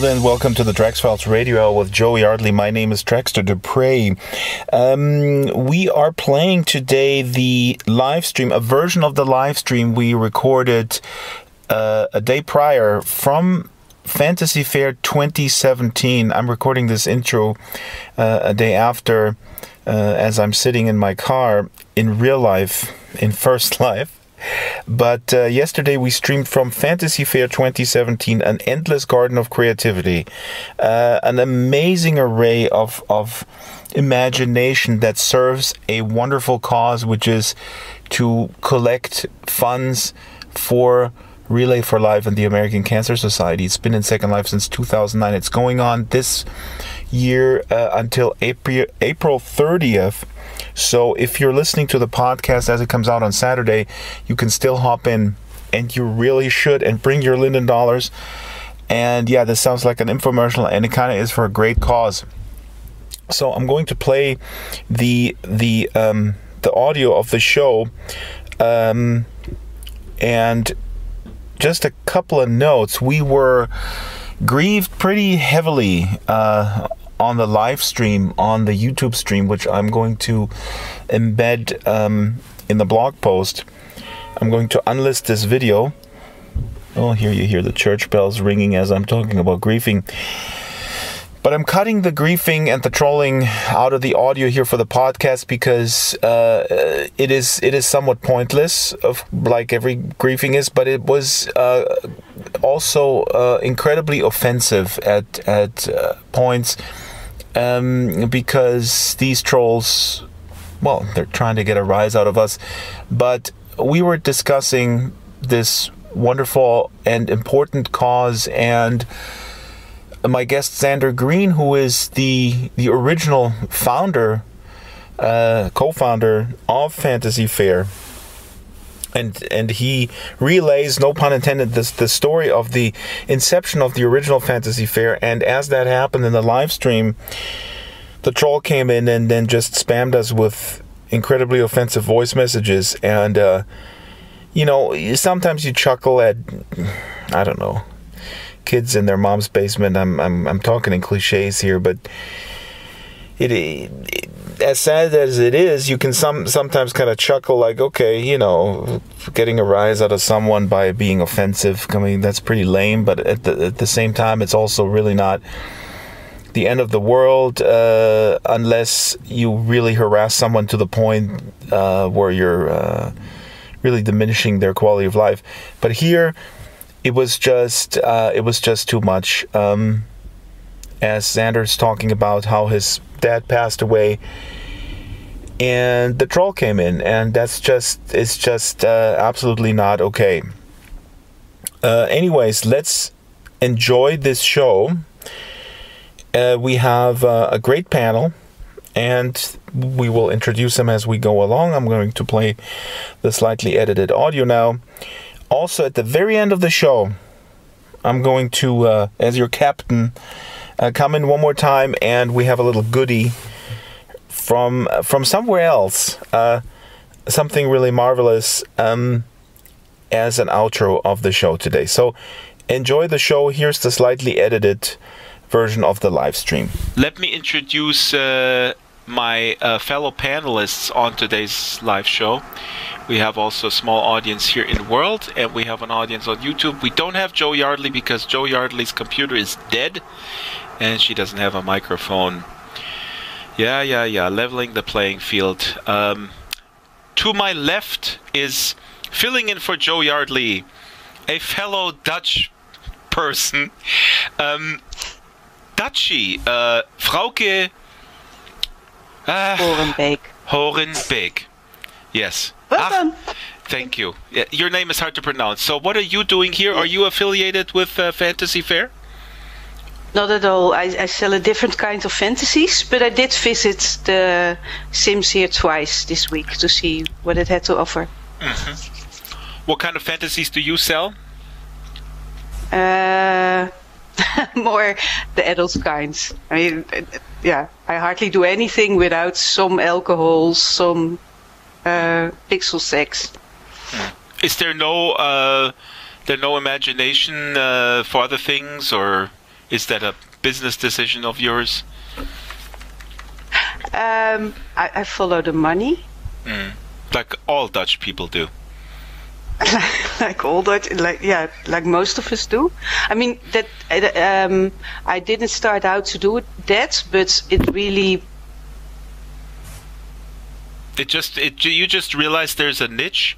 then, welcome to the Drax Files Radio Hour with Joe Yardley. My name is Draxter Dupre. We are playing today the live stream, a version of the live stream we recorded a day prior from Fantasy Faire 2017. I'm recording this intro a day after as I'm sitting in my car in real life, in first life. But yesterday we streamed from Fantasy Faire 2017, an endless garden of creativity, an amazing array of imagination that serves a wonderful cause, which is to collect funds for Relay for Life and the American Cancer Society. It's been in Second Life since 2009. It's going on this year until April 30th. So if you're listening to the podcast as it comes out on Saturday, you can still hop in, and you really should, and bring your Linden dollars. And yeah, this sounds like an infomercial, and it kind of is for a great cause. So I'm going to play the audio of the show, and just a couple of notes. We were grieved pretty heavily on the live stream, on the YouTube stream, which I'm going to embed in the blog post. I'm going to unlist this video. Oh, here you hear the church bells ringing as I'm talking about griefing. But I'm cutting the griefing and the trolling out of the audio here for the podcast because it is somewhat pointless, like every griefing is. But it was also incredibly offensive at points. Because these trolls, well, they're trying to get a rise out of us. But we were discussing this wonderful and important cause, and my guest Xander Green, who is the original founder, co-founder of Fantasy Faire, and he relays, no pun intended, the story of the inception of the original Fantasy Faire. And as that happened in the live stream, the troll came in and then just spammed us with incredibly offensive voice messages. And sometimes you chuckle at, I don't know, kids in their mom's basement. I'm talking in cliches here, but it as sad as it is, you can sometimes kind of chuckle, like, okay, getting a rise out of someone by being offensive. I mean, that's pretty lame, but at the same time, it's also really not the end of the world unless you really harass someone to the point where you're really diminishing their quality of life. But here, it was just too much. As Xander's talking about how his dad passed away, and the troll came in, and it's just absolutely not okay. Anyways, let's enjoy this show. We have a great panel, and we will introduce them as we go along. I'm going to play the slightly edited audio now. Also, at the very end of the show, I'm going to, as your captain, come in one more time, and we have a little goodie from somewhere else, something really marvelous as an outro of the show today. So enjoy the show. Here's the slightly edited version of the live stream. Let me introduce my fellow panelists on today's live show. We have also a small audience here in the world, and we have an audience on YouTube. We don't have Joe Yardley because Joe Yardley's computer is dead, and she doesn't have a microphone. Yeah, leveling the playing field. To my left is filling in for Joe Yardley, a fellow Dutch person. Dutchie, Frauke Horenbeek. Yes. Welcome. Thank you. Your name is hard to pronounce. So what are you doing here? Are you affiliated with Fantasy Faire? Not at all. I sell a different kind of fantasies, but I did visit the Sims here twice this week to see what it had to offer. Mm-hmm. What kind of fantasies do you sell? More the adult kinds. I mean, I hardly do anything without some alcohol, some pixel sex. Is there no imagination for other things, or is that a business decision of yours? I follow the money. Like all Dutch people do. Like all Dutch, like most of us do. I mean, that I didn't start out to do that, but it really. You just realized there's a niche,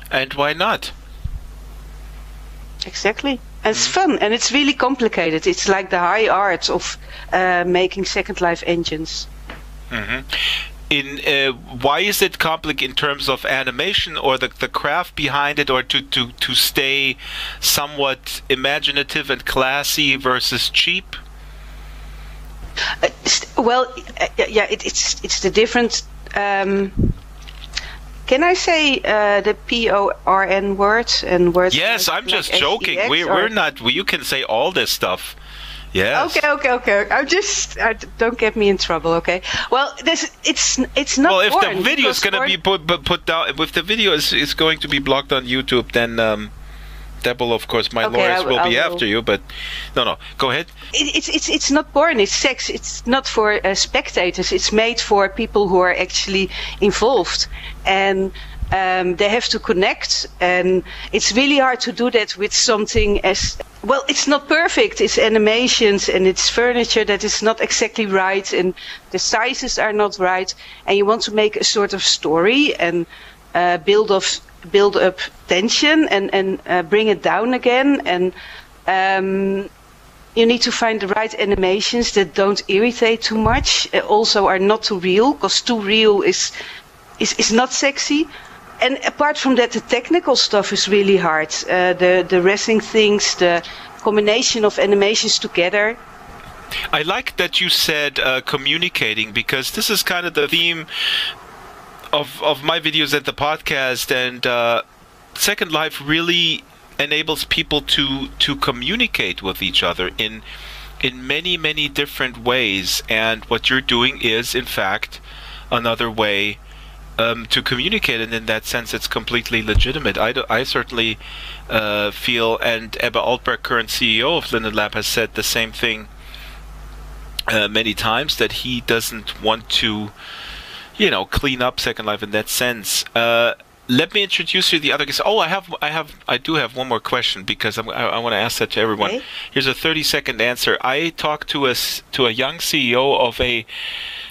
and why not? Exactly. And it's fun, and it's really complicated. It's like the high art of making Second Life engines. Why is it complicated in terms of animation or the craft behind it, or to stay somewhat imaginative and classy versus cheap? It's the different. Can I say the PORN word and words? Yes, I'm just joking. We're not. You can say all this stuff. Yes. Okay. Don't get me in trouble, okay? Well, it's not. Well, if porn, the video is going to be put down, if the video is going to be blocked on YouTube, then that will, of course, my lawyers will be after you. But no, go ahead. It's not porn. It's sex. It's not for spectators. It's made for people who are actually involved, and they have to connect. And it's really hard to do that with something as well. It's not perfect. It's animations and it's furniture that is not exactly right, and the sizes are not right. And you want to make a sort of story and build up tension and bring it down again, and you need to find the right animations that don't irritate too much, also are not too real, because too real is not sexy. And apart from that, the technical stuff is really hard. The wrestling things, the combination of animations together. I like that you said communicating, because this is kind of the theme of my videos at the podcast, and Second Life really enables people to communicate with each other in many different ways, and what you're doing is in fact another way to communicate, and in that sense it's completely legitimate. I certainly feel, and Ebbe Altberg, current CEO of Linden Lab, has said the same thing many times, that he doesn't want to clean up Second Life in that sense. Let me introduce you to the other guests. Oh, I do have one more question, because I want to ask that to everyone. Okay. Here's a 30-second answer. I talked to a young CEO of a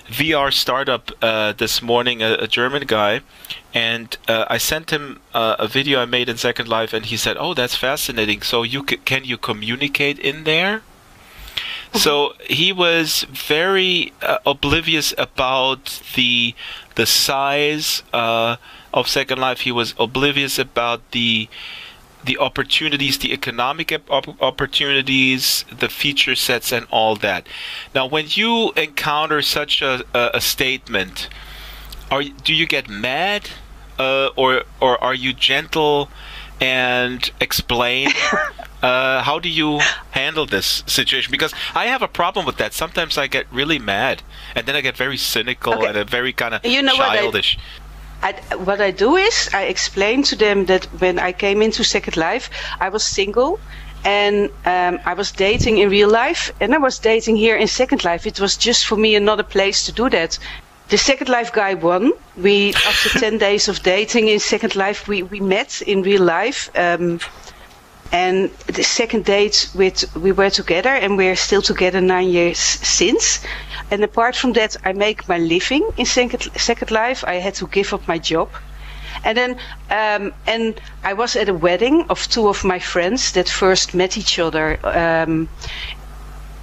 VR startup this morning, a German guy, and I sent him a video I made in Second Life, and he said, "Oh, that's fascinating. So can you communicate in there?" So he was very oblivious about the size of Second Life. He was oblivious about the opportunities, the economic opportunities, the feature sets, and all that. Now, when you encounter such a statement, do you get mad, or are you gentle and explain? How do you handle this situation? Because I have a problem with that. Sometimes I get really mad, and then I get very cynical and very kind of childish. What I do is I explain to them that when I came into Second Life, I was single, and I was dating in real life, and I was dating here in Second Life. It was just for me another place to do that. The Second Life guy won. After 10 days of dating in Second Life, we met in real life. And the second date we were together, and we're still together 9 years since. And apart from that, I make my living in Second Life. I had to give up my job. And then and I was at a wedding of two of my friends that first met each other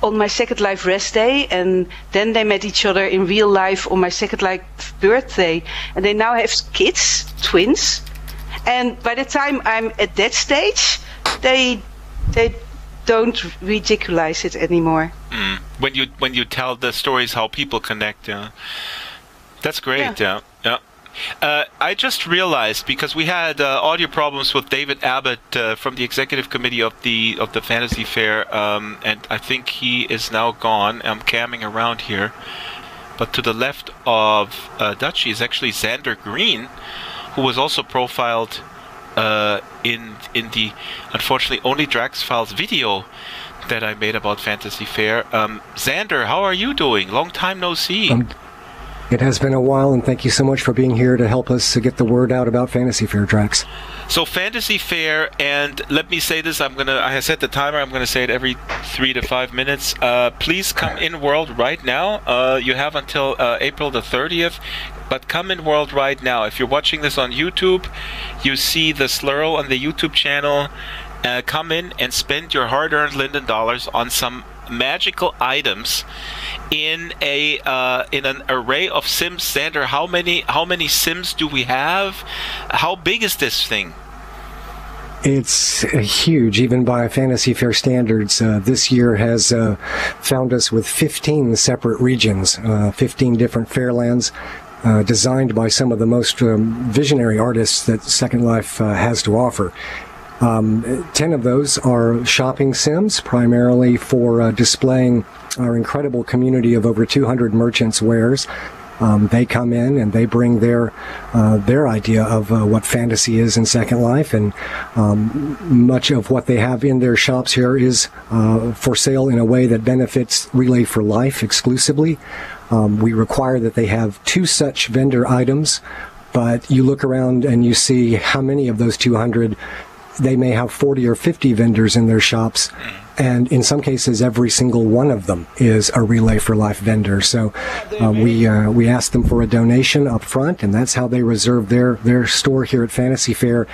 on my Second Life rest day, and then they met each other in real life on my Second Life birthday. And they now have kids, twins. And by the time I'm at that stage, they don't ridiculize it anymore. When you tell the stories how people connect, that's great. Yeah. I just realized, because we had audio problems with David Abbott from the executive committee of the Fantasy Fair, and I think he is now gone. I'm camming around here, but to the left of Dutchie is actually Xander Green, who was also profiled in the, unfortunately, only Drax Files video that I made about Fantasy Faire. Xander, how are you doing? Long time no see. It has been a while, and thank you so much for being here to help us to get the word out about Fantasy Faire, Drax. So Fantasy Faire, and let me say this, I set the timer, I'm gonna say it every 3 to 5 minutes. Please come in world right now. You have until April the 30th, but come in world right now. If you're watching this on YouTube, you see the slurl on the YouTube channel. Come in and spend your hard-earned Linden dollars on some magical items in an array of Sims. Xander, how many Sims do we have? How big is this thing? It's huge, even by Fantasy Faire standards. This year has found us with 15 separate regions, 15 different Fairlands, designed by some of the most visionary artists that Second Life has to offer. 10 of those are shopping sims, primarily for displaying our incredible community of over 200 merchants' wares. They come in and they bring their idea of what fantasy is in Second Life, and much of what they have in their shops here is for sale in a way that benefits Relay for Life exclusively. We require that they have 2 such vendor items, but you look around and you see how many of those 200. They may have 40 or 50 vendors in their shops, and in some cases, every single one of them is a Relay for Life vendor. So we ask them for a donation up front, and that's how they reserve their store here at Fantasy Faire,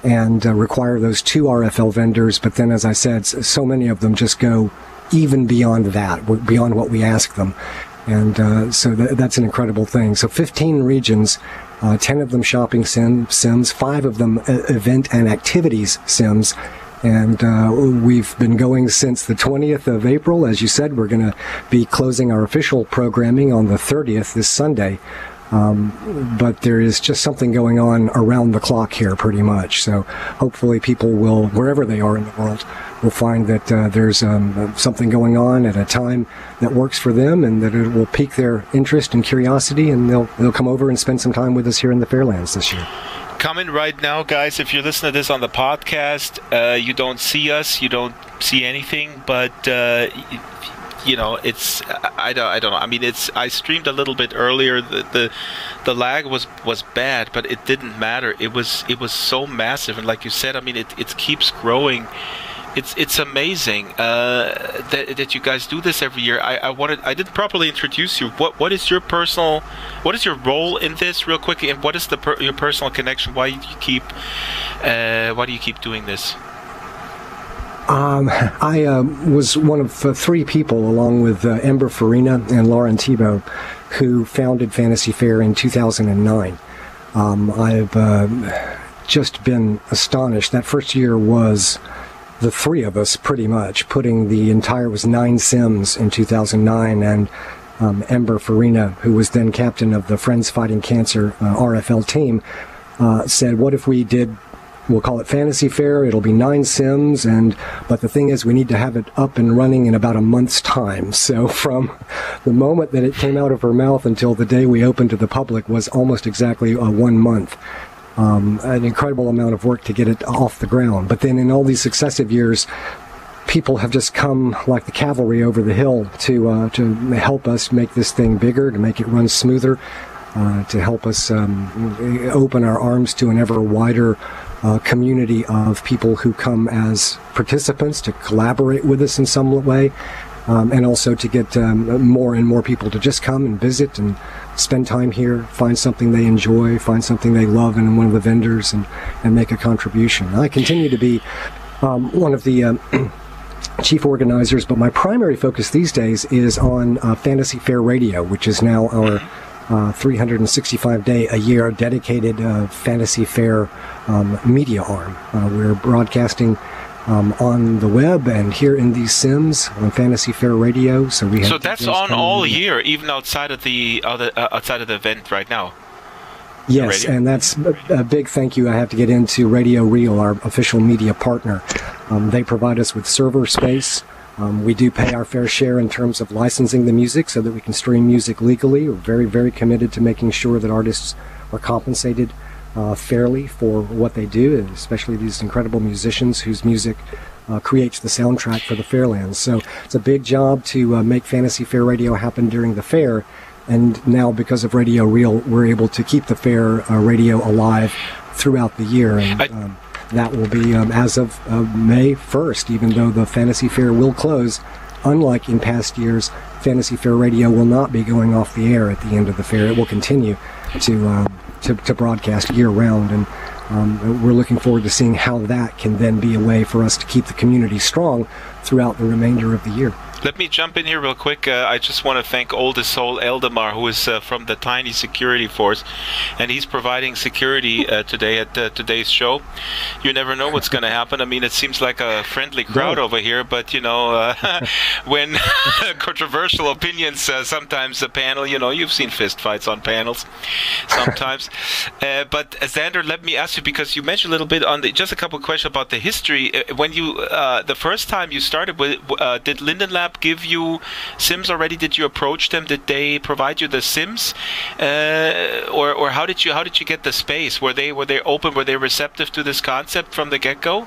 and require those 2 RFL vendors. But then, as I said, so many of them just go even beyond that, beyond what we ask them. And so that's an incredible thing. So 15 regions, 10 of them shopping sims, 5 of them event and activities sims. And we've been going since the 20th of April. As you said, we're going to be closing our official programming on the 30th, this Sunday. But there is just something going on around the clock here, pretty much. So hopefully people will, wherever they are in the world, will find that there's something going on at a time that works for them, and that it will pique their interest and curiosity, and they'll come over and spend some time with us here in the Fairlands this year. Come in right now, guys. If you're listening to this on the podcast, you don't see us, you don't see anything, but you know, it's I don't know. I mean, I streamed a little bit earlier. The lag was bad, but it didn't matter. It was so massive, and like you said, I mean, it keeps growing. It's amazing that you guys do this every year. I didn't properly introduce you. What is your role in this, real quick, and what is your personal connection? Why do you keep doing this? I was one of 3 people, along with Ember Farina and Lauren Thibault, who founded Fantasy Faire in 2009. I've just been astonished. That first year was the 3 of us, pretty much, putting it was 9 Sims in 2009, and Ember Farina, who was then captain of the Friends Fighting Cancer RFL team, said, what if we did, we'll call it Fantasy Faire, it'll be 9 Sims, but the thing is we need to have it up and running in about a month's time. So from the moment that it came out of her mouth until the day we opened to the public was almost exactly 1 month. An incredible amount of work to get it off the ground. But then in all these successive years, people have just come like the cavalry over the hill to help us make this thing bigger, to make it run smoother, to help us open our arms to an ever wider community of people who come as participants to collaborate with us in some way, and also to get more and more people to just come and visit and spend time here, find something they enjoy, find something they love in one of the vendors, and make a contribution. I continue to be one of the chief organizers, but my primary focus these days is on Fantasy Faire Radio, which is now our 365-day-a-year dedicated Fantasy Faire media arm. We're broadcasting on the web and here in these Sims on Fantasy Faire Radio. So that's on all year, even outside of the event right now. Yes, and that's a big thank you I have to get into Radio Real, our official media partner. They provide us with server space. We do pay our fair share in terms of licensing the music so that we can stream music legally. We're very, very committed to making sure that artists are compensated fairly for what they do, especially these incredible musicians whose music creates the soundtrack for the Fairlands. So it's a big job to make Fantasy Fair Radio happen during the fair. And now, because of Radio Real, we're able to keep the fair radio alive throughout the year. And that will be as of May 1st, even though the Fantasy Fair will close. Unlike in past years, Fantasy Fair Radio will not be going off the air at the end of the fair. It will continue to broadcast year-round. And we're looking forward to seeing how that can then be a way for us to keep the community strong throughout the remainder of the year. Let me jump in here real quick. I just want to thank oldest soul Eldemar, who is from the tiny security force, and he's providing security today at today's show. You never know what's going to happen. I mean, it seems like a friendly crowd over here, but, you know, when controversial opinions, sometimes the panel, you know, you've seen fist fights on panels sometimes. But Xander, let me ask you, because you mentioned a little bit on just a couple of questions about the history. When you, the first time you started with, did Linden Lab give you Sims already? Did you approach them? Did they provide you the Sims, or how did you get the space? Were they open? Were they receptive to this concept from the get-go?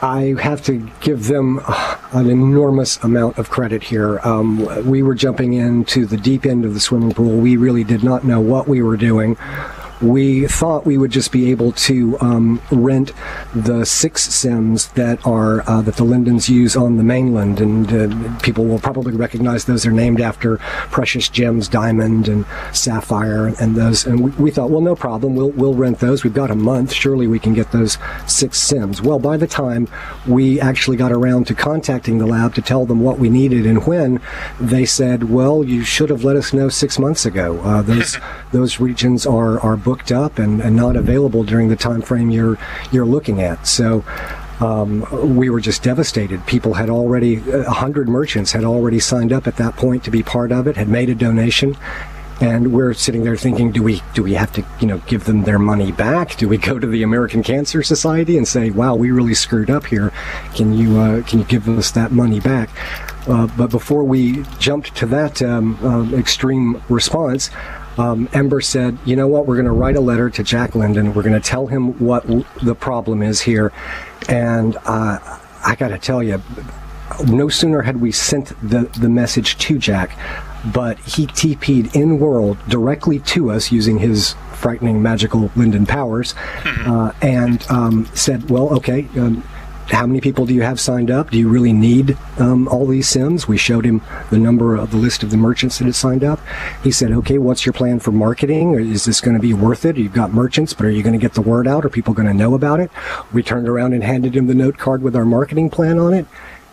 I have to give them an enormous amount of credit here. We were jumping into the deep end of the swimming pool. We really did not know what we were doing. We thought we would just be able to rent the 6 Sims that are that the Lindens use on the mainland, and people will probably recognize those are named after precious gems, diamond and sapphire, and those. And we thought, well, no problem, we'll rent those. We've got a month. Surely we can get those 6 Sims. Well, by the time we actually got around to contacting the lab to tell them what we needed and when, they said, well, you should have let us know 6 months ago. Those regions are booked up and not available during the time frame you're looking at. So we were just devastated. People had already, 100 merchants had already signed up at that point to be part of it, had made a donation. And we're sitting there thinking, do we have to, you know, give them their money back? Do we go to the American Cancer Society and say, wow, we really screwed up here. Can you give us that money back? But before we jumped to that extreme response, Ember said, you know what, we're going to write a letter to Jack Linden. We're going to tell him what the problem is here. And I got to tell you, no sooner had we sent the message to Jack, but he TP'd in-world directly to us using his frightening magical Linden powers, and said, well, okay, how many people do you have signed up? Do you really need all these Sims? We showed him the number of the list of the merchants that had signed up. He said, okay, what's your plan for marketing? Or is this going to be worth it? You've got merchants, but are you going to get the word out? Are people going to know about it? We turned around and handed him the note card with our marketing plan on it.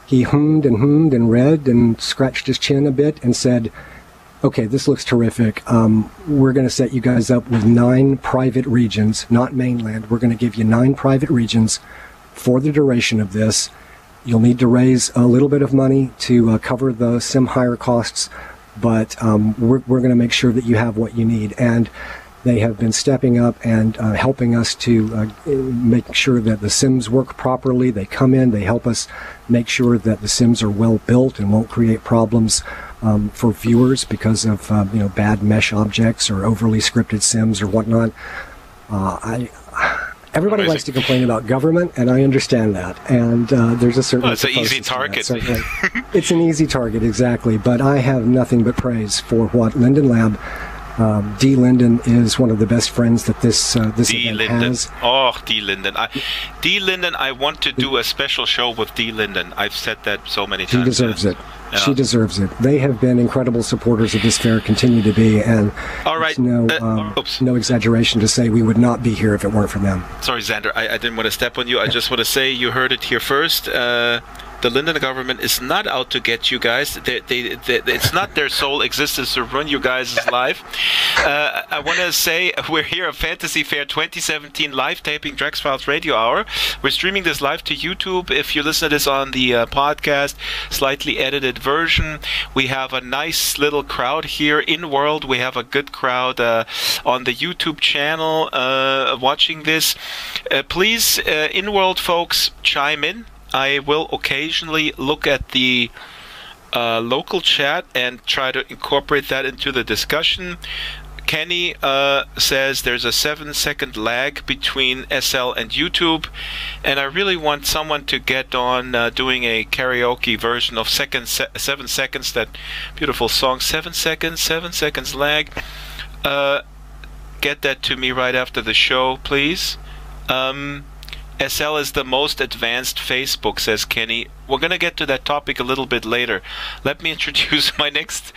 He hummed and read and scratched his chin a bit and said, okay, this looks terrific. We're going to set you guys up with 9 private regions, not mainland. We're going to give you 9 private regions for the duration of this. You'll need to raise a little bit of money to cover the Sim hire costs, but we're going to make sure that you have what you need. And they have been stepping up and helping us to make sure that the Sims work properly. They come in, they help us make sure that the Sims are well built and won't create problems for viewers because of bad mesh objects or overly scripted Sims or whatnot. Everybody likes to complain about government, and I understand that. And there's a certain... Well, it's an easy target. It's an easy target, exactly. But I have nothing but praise for what Linden Lab... D. Linden is one of the best friends that this event has. Oh, D. Linden. D. Linden, I want to do a special show with D. Linden. I've said that so many times. She deserves it. Yeah. She deserves it. They have been incredible supporters of this fair, continue to be, and all right. No exaggeration to say we would not be here if it weren't for them. Sorry, Xander, I didn't want to step on you. I just want to say you heard it here first. The Linden government is not out to get you guys. It's not their sole existence to run you guys' life. I want to say we're here at Fantasy Fair 2017 live taping Drax Files Radio Hour. We're streaming this live to YouTube. If you listen to this on the podcast, slightly edited version, we have a nice little crowd here in world. We have a good crowd on the YouTube channel watching this. Please, in world folks, chime in. I will occasionally look at the local chat and try to incorporate that into the discussion. Kenny says there's a 7-second lag between SL and YouTube, and I really want someone to get on doing a karaoke version of 7 seconds, that beautiful song, 7 seconds lag. Get that to me right after the show, please. SL is the most advanced Facebook, says Kenny. We're going to get to that topic a little bit later. Let me introduce my next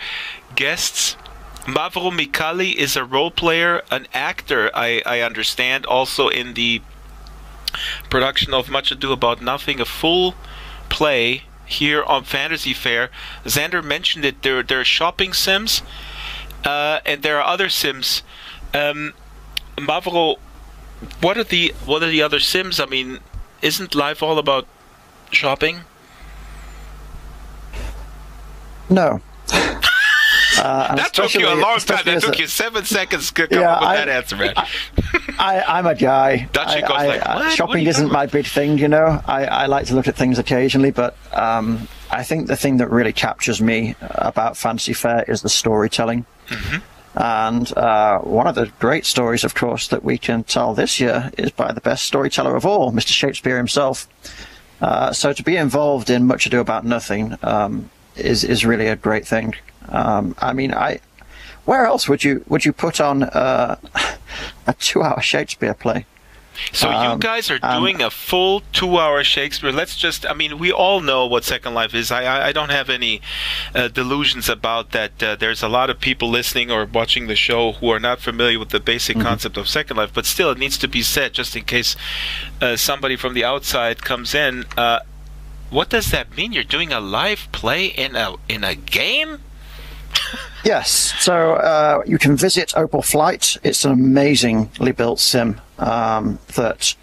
guests. Mavro Mikali is a role player, an actor, I understand, also in the production of Much Ado About Nothing, a full play here on Fantasy Faire. Xander mentioned it. There are shopping sims, and there are other sims. Mavro, what are the other sims? I mean, isn't life all about shopping? No. That took you a long time. That took you 7 seconds to come up with that answer, man. I'm a guy. Shopping isn't my big thing, you know. I like to look at things occasionally, but I think the thing that really captures me about Fantasy Faire is the storytelling. Mm-hmm. And one of the great stories, of course, that we can tell this year is by the best storyteller of all, Mr. Shakespeare himself. So to be involved in Much Ado About Nothing is really a great thing. I mean, where else would you put on a 2-hour Shakespeare play? So you guys are doing a full 2-hour Shakespeare. Let's just, I mean, we all know what Second Life is. I don't have any delusions about that. There's a lot of people listening or watching the show who are not familiar with the basic concept of Second Life, but still it needs to be said just in case somebody from the outside comes in. What does that mean? You're doing a live play in a game? Yes, so you can visit Opal Flight. It's an amazingly built sim that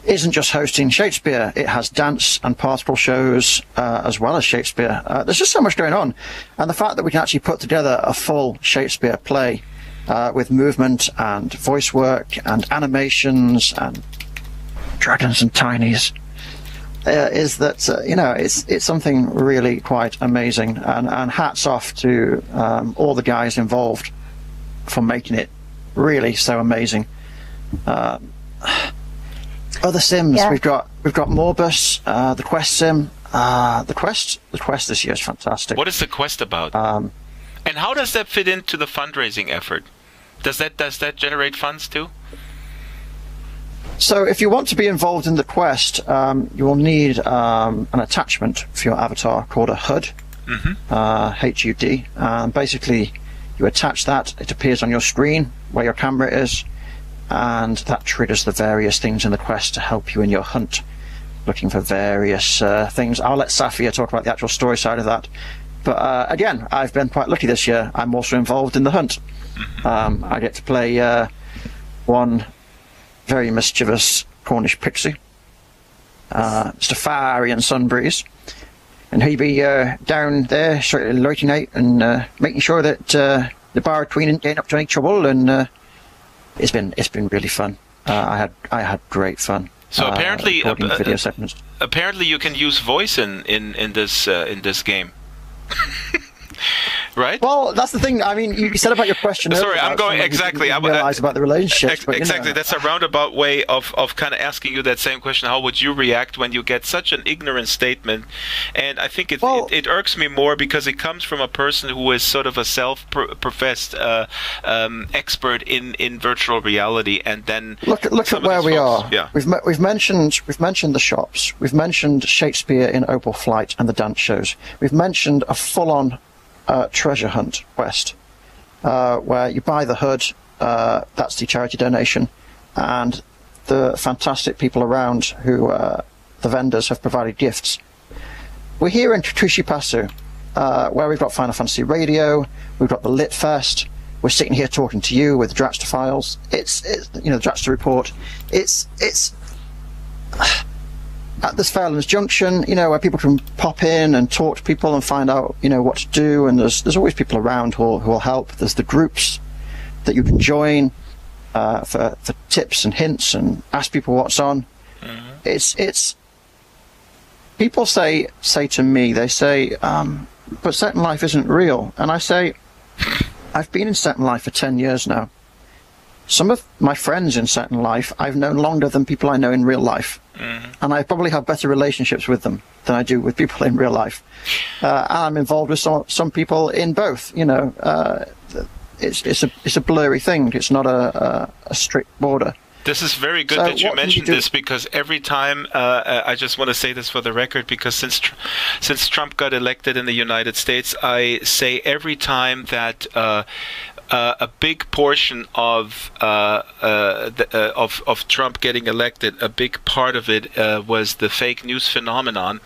isn't just hosting Shakespeare. It has dance and particle shows as well as Shakespeare. There's just so much going on. And the fact that we can actually put together a full Shakespeare play with movement and voice work and animations and dragons and tinies is that you know, it's something really quite amazing, and hats off to all the guys involved for making it really so amazing. Other sims, we've got Morbus, the Quest sim. The Quest this year is fantastic. What is the Quest about? And how does that fit into the fundraising effort? Does that generate funds too? So if you want to be involved in the Quest, you will need an attachment for your avatar called a HUD, HUD. And basically, you attach that, it appears on your screen where your camera is, and that triggers the various things in the Quest to help you in your hunt, looking for various things. I'll let Safia talk about the actual story side of that. But again, I've been quite lucky this year. I'm also involved in the hunt. I get to play one very mischievous Cornish pixie, Mr. Fiery and Sunbreeze, and he'd be down there sort of lighting out and making sure that the Bar Queen isn't getting up to any trouble, and it's been really fun. I had great fun. So apparently, video segments. Apparently you can use voice in this game. Right? Well, that's the thing. I mean, you said about your question. Sorry, I'm going exactly. I realize about the relationships. Exactly. That's a roundabout way of kind of asking you that same question. How would you react when you get such an ignorant statement? And I think it irks me more because it comes from a person who is sort of a self-professed expert in virtual reality, and then look at where we are. Yeah. We've mentioned the shops. We've mentioned Shakespeare in Opal Flight and the dance shows. We've mentioned a full-on treasure hunt quest where you buy the HUD, that's the charity donation, and the fantastic people around who the vendors have provided gifts. We're here in Tutushipasu, where we've got Final Fantasy Radio, we've got the Lit Fest, we're sitting here talking to you with the Drax Files. It's you know, the Drax Report. It's at this Fairlands Junction, you know, where people can pop in and talk to people and find out, you know, what to do, and there's always people around who will help. There's the groups that you can join for tips and hints and ask people what's on. It's people say to me, they say, but Second Life isn't real, and I say, I've been in Second Life for 10 years now. Some of my friends in Second Life I've known longer than people I know in real life. And I probably have better relationships with them than I do with people in real life. And I'm involved with some people in both. You know, it's a blurry thing. It's not a strict border. This is very good that you mentioned this, because every time, I just want to say this for the record, because since Trump got elected in the United States, I say every time that a big portion of Trump getting elected, a big part of it was the fake news phenomenon,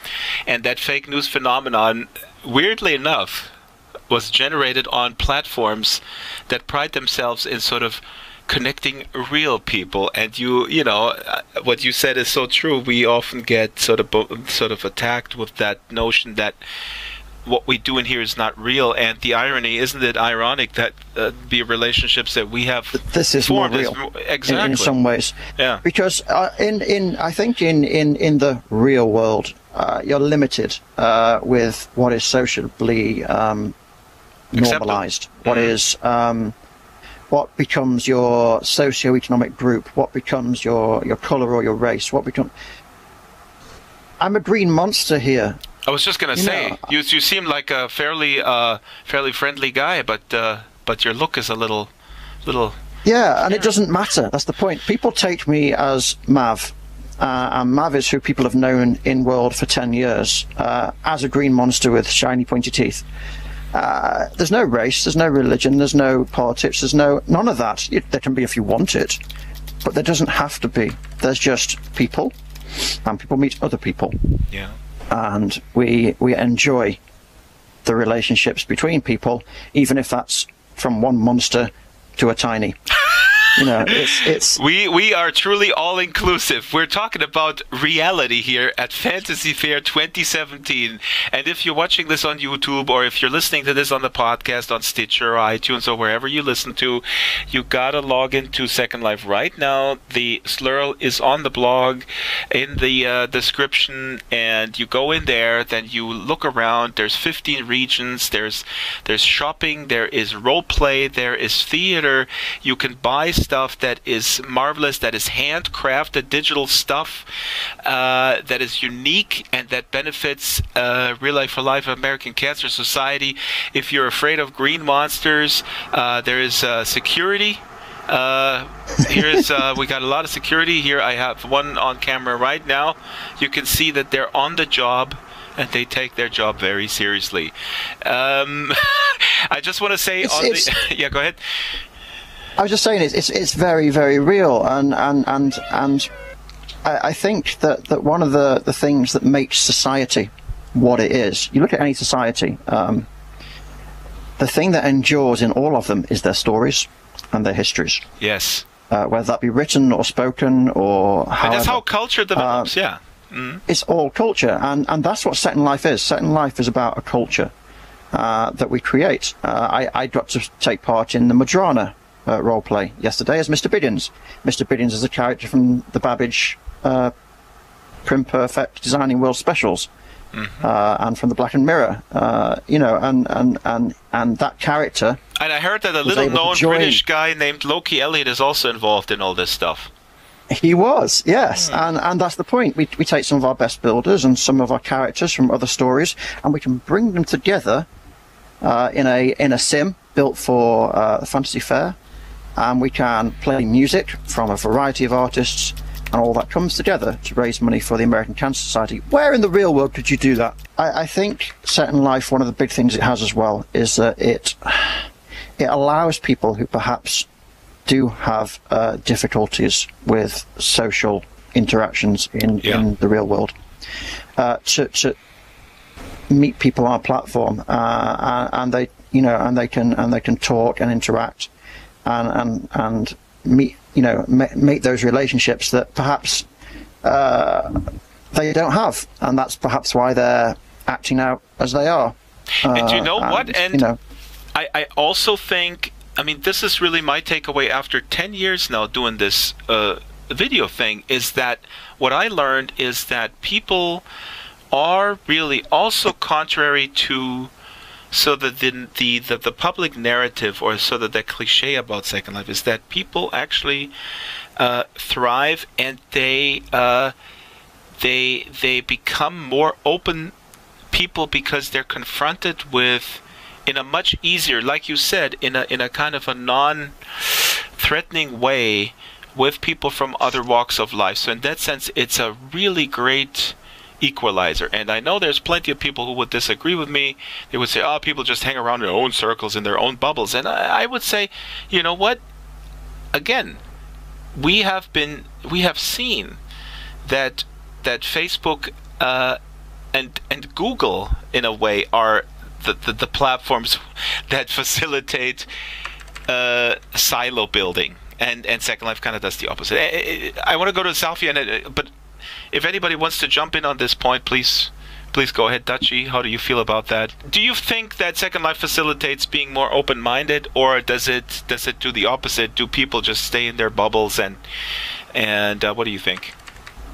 and that fake news phenomenon, weirdly enough, was generated on platforms that pride themselves in sort of connecting real people. And you know, what you said is so true. We often get sort of attacked with that notion that what we do in here is not real. And the irony, isn't it ironic that the relationships that we have this is more real, exactly, in some ways. Yeah. Because I think in the real world, you're limited with what is socially normalized. What is what becomes your socio-economic group, what becomes your color or your race, what becomes... I'm a green monster here. I was just gonna say, you seem like a fairly friendly guy, but your look is a little. Yeah, and it doesn't matter. That's the point. People take me as Mav, and Mav is who people have known in world for 10 years as a green monster with shiny pointy teeth. There's no race, there's no religion, there's no politics, there's none of that. There can be if you want it, but there doesn't have to be. There's just people, and people meet other people. Yeah. And we enjoy the relationships between people, even if that's from one monster to a tiny. You know, it's we are truly all inclusive. We're talking about reality here at Fantasy Faire 2017. And if you're watching this on YouTube, or if you're listening to this on the podcast on Stitcher or iTunes or wherever you listen to, you gotta log into Second Life right now. The slurl is on the blog in the description, and you go in there, then you look around. There's 15 regions. There's shopping. There is role play. There is theater. You can buy stuff that is marvelous, that is handcrafted digital stuff, that is unique and that benefits Real Life for Life American Cancer Society. If you're afraid of green monsters, there is security. Here's we got a lot of security here. I have one on camera right now. You can see that they're on the job, and they take their job very seriously. I just want to say yeah, go ahead. I was just saying it's very, very real, and I think that one of the things that makes society what it is, you look at any society, the thing that endures in all of them is their stories and their histories. Yes. Whether that be written or spoken or however. And that's how culture develops, yeah. Mm-hmm. It's all culture, and that's what Second Life is. Second Life is about a culture that we create. I got to take part in the Madrana role play yesterday as Mr. Biddins. Mr. Biddins is a character from the Babbage Prim Perfect Designing World Specials, and from the Black and Mirror, you know, and that character. And I heard that a little-known British guy named Loki Elliott is also involved in all this stuff. He was, yes, and that's the point. We take some of our best builders and some of our characters from other stories, and we can bring them together in a sim built for Fantasy Faire. And we can play music from a variety of artists, and all that comes together to raise money for the American Cancer Society. Where in the real world could you do that? I think Second Life, one of the big things it has as well, is that it allows people who perhaps do have difficulties with social interactions in the real world to meet people on a platform, and they can talk and interact. And meet, make those relationships that perhaps they don't have, and that's perhaps why they're acting out as they are. And you know what? And I also think, I mean, this is really my takeaway after 10 years now doing this video thing, is that what I learned is that people are really also contrary to so that the public narrative, or so that the cliche about Second Life, is that people actually thrive, and they become more open people because they're confronted with, in a much easier, like you said, in a kind of a non-threatening way, with people from other walks of life. So in that sense, it's a really great equalizer. And I know there's plenty of people who would disagree with me. They would say, oh, people just hang around in their own circles, in their own bubbles. And I would say, you know what? Again, we have seen that Facebook and Google, in a way, are the platforms that facilitate silo building. And Second Life kind of does the opposite. I want to go to Salvia, but if anybody wants to jump in on this point, please go ahead. Dutchie, how do you feel about that? Do you think that Second Life facilitates being more open-minded, or does it do the opposite? Do people just stay in their bubbles, and what do you think?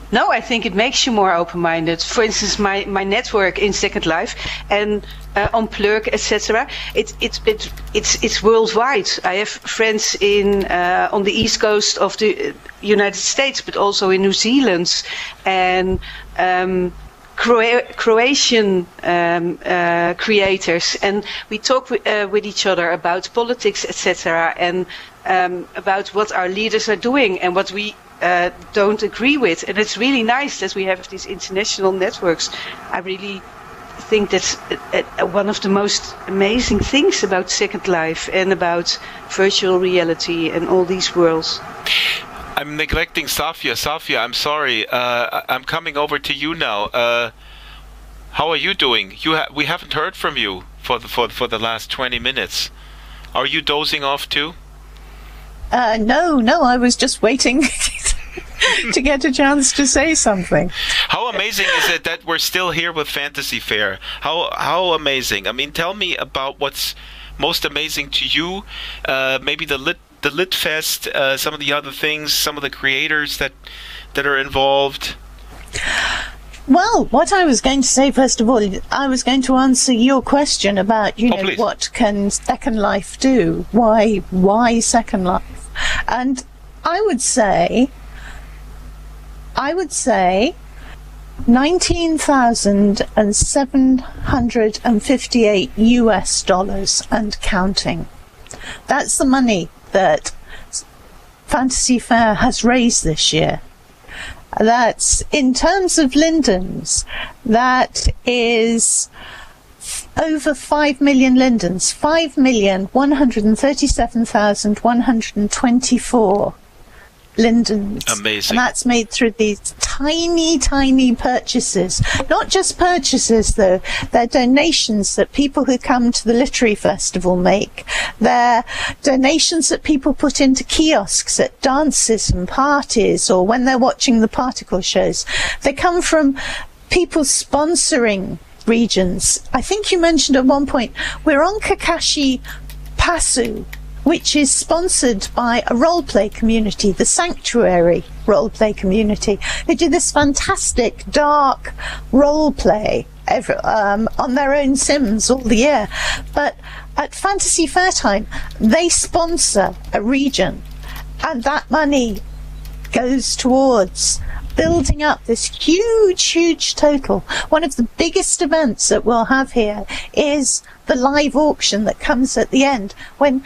No, I think it makes you more open-minded. For instance, my network in Second Life and on Plurk, etc. It's worldwide. I have friends on the east coast of the United States, but also in New Zealand and Croatian creators, and we talk with each other about politics, etc., and about what our leaders are doing and what we don't agree with. And it's really nice that we have these international networks. I really think that's one of the most amazing things about Second Life and about virtual reality and all these worlds. I'm neglecting Safia. Safia, I'm sorry. I'm coming over to you now. How are you doing? We haven't heard from you for the last 20 minutes. Are you dozing off too? No, I was just waiting to get a chance to say something. How amazing is it that we're still here with Fantasy Faire? How amazing. I mean, tell me about what's most amazing to you. Maybe the Lit Fest, some of the other things, some of the creators that are involved. Well, what I was going to say, first of all, I was going to answer your question about, what can Second Life do? Why Second Life? And I would say $19,758 US and counting. That's the money that Fantasy Faire has raised this year. That's, in terms of lindens, that is over 5 million lindens, 5,137,124 lindens. Amazing. And that's made through these tiny purchases. Not just purchases, though. They're donations that people who come to the literary festival make. They're donations that people put into kiosks at dances and parties, or when they're watching the particle shows. They come from people sponsoring regions. I think you mentioned at one point, we're on Kakashi Pasu, which is sponsored by a role-play community, the Sanctuary role-play community, who do this fantastic dark role-play on their own Sims all the year. But at Fantasy Faire time, they sponsor a region, and that money goes towards building up this huge total. One of the biggest events that we'll have here is the live auction that comes at the end. When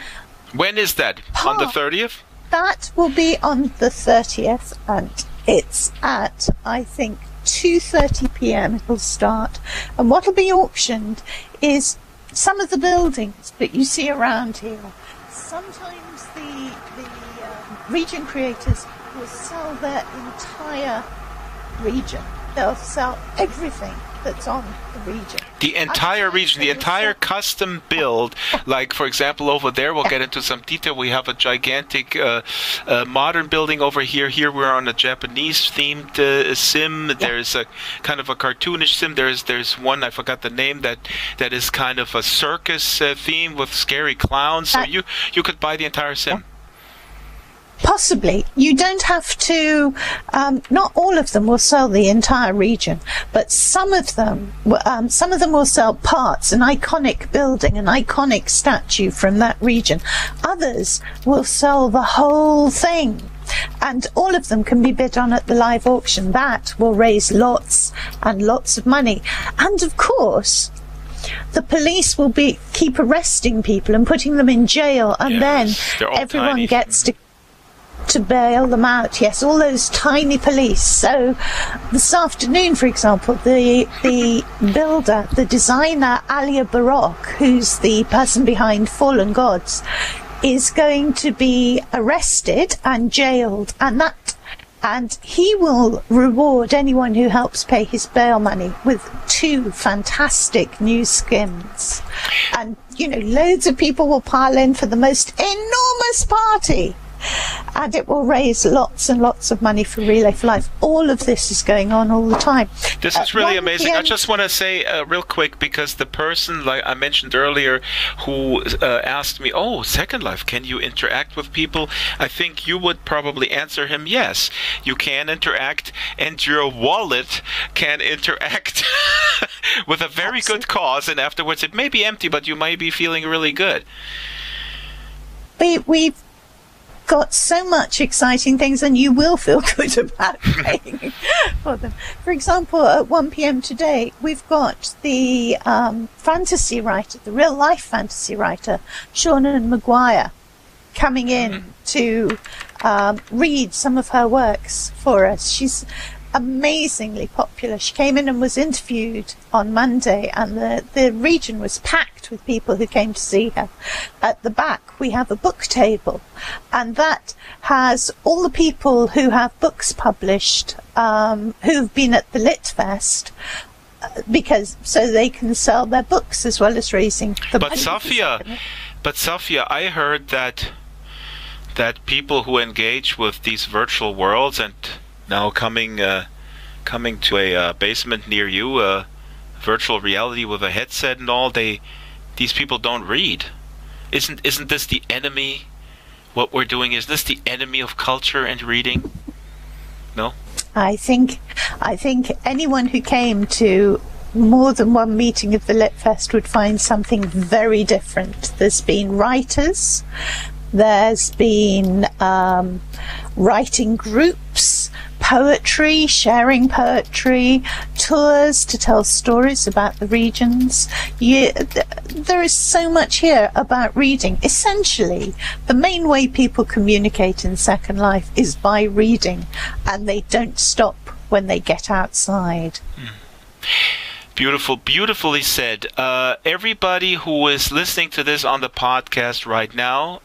is that? On the 30th? That will be on the 30th, and it's at, I think, 2:30 p.m. it'll start. And what will be auctioned is some of the buildings that you see around here. Sometimes the region creators will sell their entire region. They'll sell everything that's on the region. The entire region, the entire custom build. Like, for example, over there, we'll get into some detail. We have a gigantic modern building over here. Here we're on a Japanese-themed sim. Yeah. There's a kind of a cartoonish sim. There's one, I forgot the name, that is kind of a circus theme with scary clowns. So you could buy the entire sim. Possibly. You don't have to, not all of them will sell the entire region, but some of them will sell parts, an iconic building, an iconic statue from that region. Others will sell the whole thing. And all of them can be bid on at the live auction. That will raise lots and lots of money. And of course, the police will keep arresting people and putting them in jail, and then everyone gets to bail them out. Yes, all those tiny police. So this afternoon, for example, the builder, the designer Alia Baroque, who's the person behind Fallen Gods, is going to be arrested and jailed, and he will reward anyone who helps pay his bail money with 2 fantastic new skins. And, loads of people will pile in for the most enormous party. And it will raise lots and lots of money for Relay for Life. All of this is going on all the time. This is really amazing. I just want to say real quick, because the person, like I mentioned earlier, who asked me, Second Life, can you interact with people? I think you would probably answer him, yes, you can interact, and your wallet can interact with a very good cause, and afterwards it may be empty, but you might be feeling really good. We've got so much exciting things, and you will feel good about paying for them. For example, at 1 p.m. today, we've got the fantasy writer, the real life fantasy writer, Seanan Maguire, coming in to read some of her works for us. She's amazingly popular. She came in and was interviewed on Monday, and the region was packed with people who came to see her. At the back we have a book table, and that has all the people who have books published, who've been at the Lit Fest, because so they can sell their books as well as raising the money. But Sophia, I heard that people who engage with these virtual worlds and now coming to a basement near you, virtual reality with a headset and all, these people don't read. Isn't this the enemy? What we're doing, is this the enemy of culture and reading? No? I think anyone who came to more than one meeting of the Lit Fest would find something very different. There's been writers, there's been writing groups, poetry, sharing poetry, tours to tell stories about the regions. There is so much here about reading. Essentially, the main way people communicate in Second Life is by reading, and they don't stop when they get outside. Beautiful, beautifully said. Everybody who is listening to this on the podcast right now,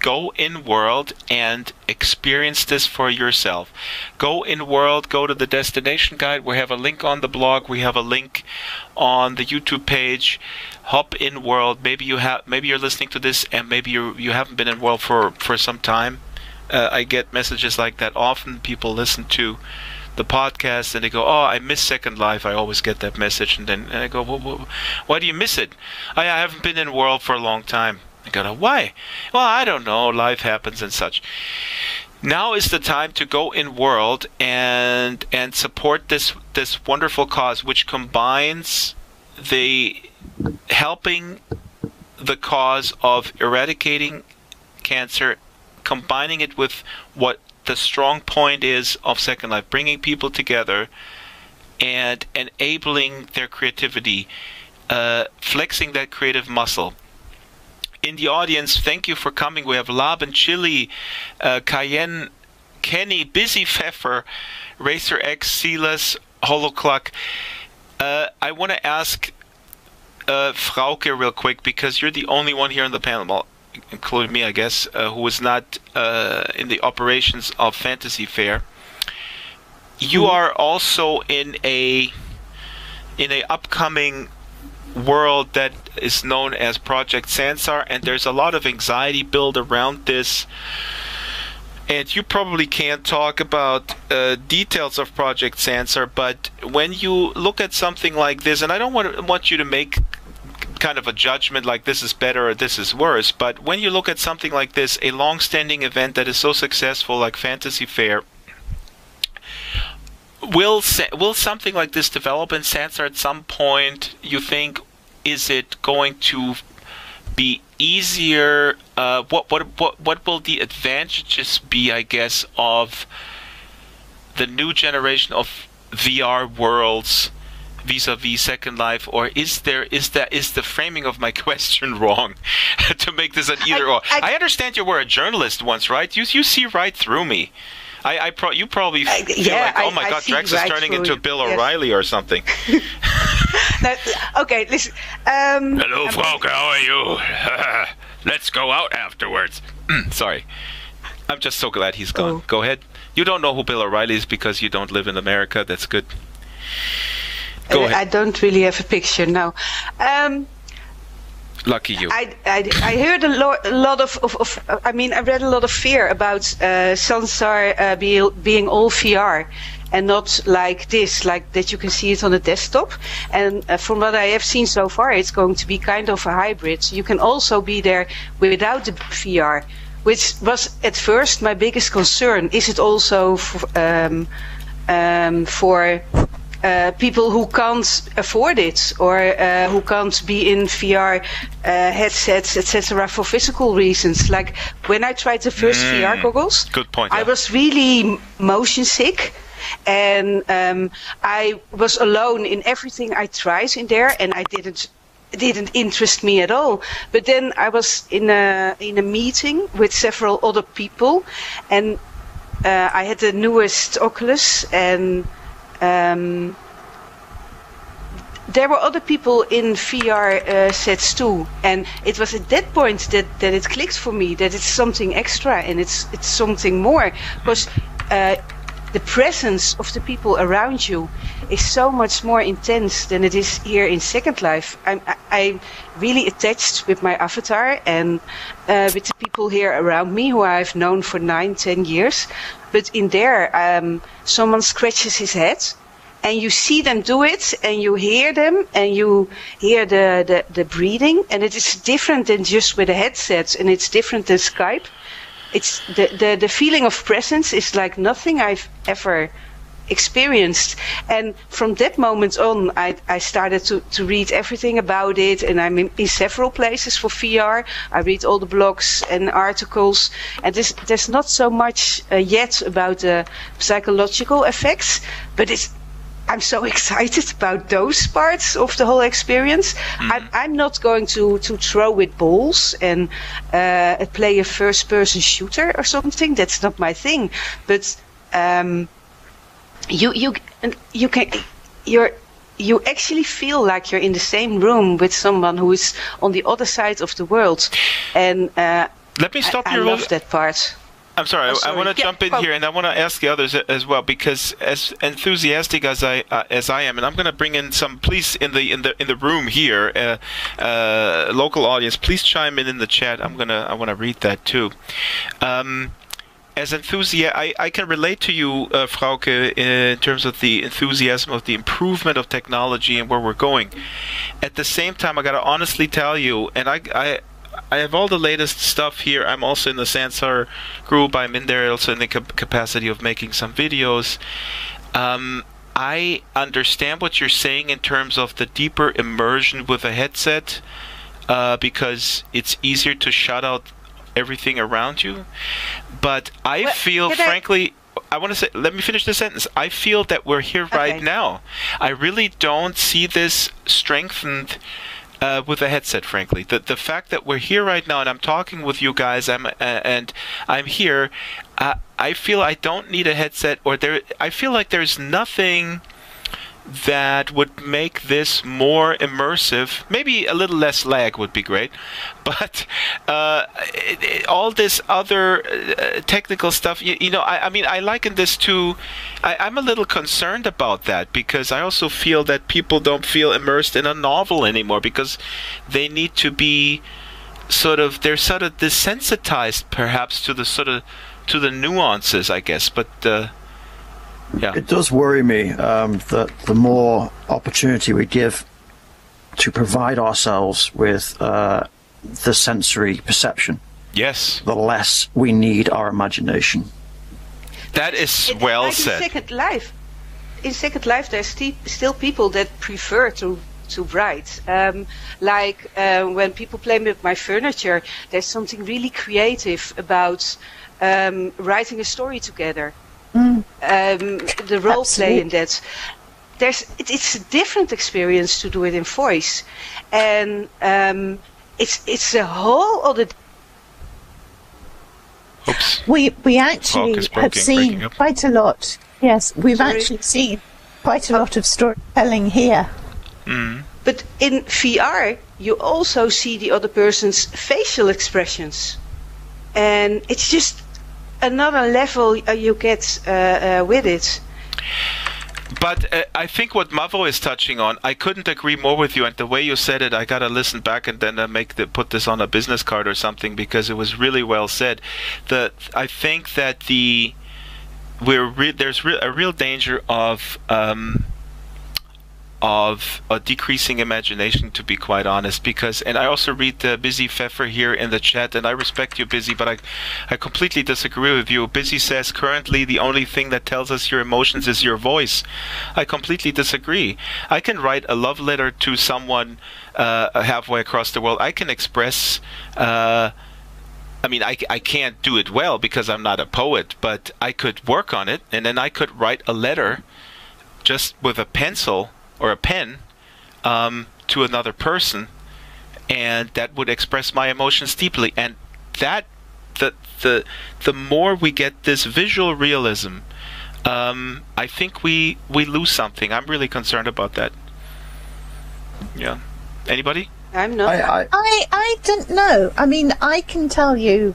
go in world and experience this for yourself. Go in world, go to the destination guide. We have a link on the blog. We have a link on the YouTube page. Hop in world. Maybe you're listening to this and maybe you haven't been in world for some time. I get messages like that often. People listen to the podcast and they go, I miss Second Life. I always get that message, and then I go, why do you miss it? I haven't been in world for a long time. I go, why? Well, I don't know. Life happens and such. Now is the time to go in world and support this wonderful cause, which combines the helping the cause of eradicating cancer, combining it with what the strong point is of Second Life, bringing people together and enabling their creativity, flexing that creative muscle. In the audience, thank you for coming. We have Lab and Chili, Cayenne, Kenny, Busy Pfeffer, Racer X, Silas, Holoclock. I want to ask Frauke real quick, because you're the only one here on the panel, well, including me, I guess, who is not in the operations of Fantasy Faire. You are also in a upcoming world that is known as Project Sansar, and there's a lot of anxiety built around this, and you probably can't talk about details of Project Sansar, but when you look at something like this, and I don't want you to make kind of a judgment like this is better or this is worse. But when you look at something like this, a long-standing event that is so successful like Fantasy Faire, will something like this develop in Sansa at some point, you think? Is it going to be easier? What will the advantages be, I guess, of the new generation of VR worlds vis-a-vis Second Life? Or is the framing of my question wrong to make this an either or? I understand you were a journalist once, right? You see right through me. You probably feel like, oh my God, Drax is turning into Bill O'Reilly or something. No, okay, listen. Hello, Frauke, how are you? Let's go out afterwards. Sorry. I'm just so glad he's gone. Oh. Go ahead. You don't know who Bill O'Reilly is because you don't live in America. That's good. Go ahead. I don't really have a picture, no. Lucky you. I heard a lot of I mean, I read a lot of fear about Sansar being all VR and not like this, like that you can see it on a desktop. And from what I have seen so far, it's going to be kind of a hybrid. So you can also be there without the VR, which was at first my biggest concern. Is it also for people who can't afford it, or who can't be in VR headsets, etc., for physical reasons? Like when I tried the first VR goggles, good point, I was really motion sick, and I was alone in everything I tried in there, and it didn't interest me at all. But then I was in a meeting with several other people, and I had the newest Oculus, and there were other people in VR sets too, and it was at that point that it clicked for me that it's something extra and it's something more, because the presence of the people around you is so much more intense than it is here in Second Life. I'm really attached with my avatar and with the people here around me who I've known for 9-10 years. But in there, someone scratches his head, and you see them do it, and you hear them, and you hear the breathing, and it is different than just with a headset, and it's different than Skype. It's the feeling of presence is like nothing I've ever experienced. And from that moment on, I started to read everything about it, and I'm in several places for VR. I read all the blogs and articles, and there's not so much yet about the psychological effects, but I'm so excited about those parts of the whole experience. I'm not going to throw with balls and play a first-person shooter or something. That's not my thing. But you actually feel like you're in the same room with someone who is on the other side of the world, and let me stop you. I love that part. I'm sorry. I want to jump in here, and I want to ask the others as well, because as enthusiastic as I am, and I'm going to bring in some. Please, in the room here, local audience, please chime in the chat. I want to read that too. As enthusiastic, I can relate to you, Frauke, in terms of the enthusiasm of the improvement of technology and where we're going. At the same time, I got to honestly tell you, and I have all the latest stuff here. I'm also in the Sansar group. I'm in there also in the capacity of making some videos. I understand what you're saying in terms of the deeper immersion with a headset, because it's easier to shut out everything around you. But I feel, frankly, I want to say, let me finish the sentence. I feel that we're here right now. I really don't see this strengthened with a headset, frankly. The fact that we're here right now and I'm talking with you guys, and I'm here, I feel I don't need a headset, or I feel like there's nothing that would make this more immersive. Maybe a little less lag would be great, but all this other technical stuff, you know, I mean, I liken this to, I'm a little concerned about that, because I also feel that people don't feel immersed in a novel anymore, because they need to be they're sort of desensitized perhaps to the nuances, I guess, but yeah. It does worry me that the more opportunity we give to provide ourselves with the sensory perception, Yes. the less we need our imagination. That is It's well like said. In Second Life, there's still people that prefer to write. When people play with my furniture, there's something really creative about writing a story together. The role play in that. It's a different experience to do it in voice, and it's a whole other. Oops. We actually is have breaking seen up. quite a lot. Yes, we've Sorry. actually seen quite a lot of storytelling here. But in VR, you also see the other person's facial expressions, and it's just another level you get with it. But I think what Mavo is touching on, I couldn't agree more with you. And the way you said it, I gotta listen back and then put this on a business card or something, because it was really well said. I think that there's a real danger of a decreasing imagination, to be quite honest, and I also read Busy Pfeffer here in the chat, and I respect you, Busy, but I completely disagree with you. Busy says currently the only thing that tells us your emotions is your voice. I completely disagree. I can write a love letter to someone halfway across the world. I can express I can't do it well because I'm not a poet, but I could work on it, and then I could write a letter just with a pencil or a pen to another person, and that would express my emotions deeply. And that the more we get this visual realism, I think we lose something. I'm really concerned about that. Yeah. Anybody? I'm not. I don't know. I mean, I can tell you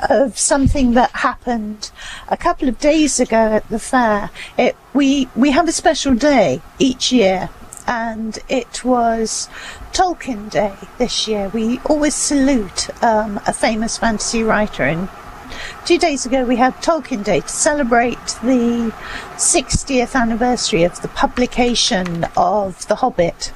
of something that happened a couple of days ago at the fair. We have a special day each year, and it was Tolkien Day this year. We always salute a famous fantasy writer, and 2 days ago we had Tolkien Day to celebrate the 60th anniversary of the publication of The Hobbit.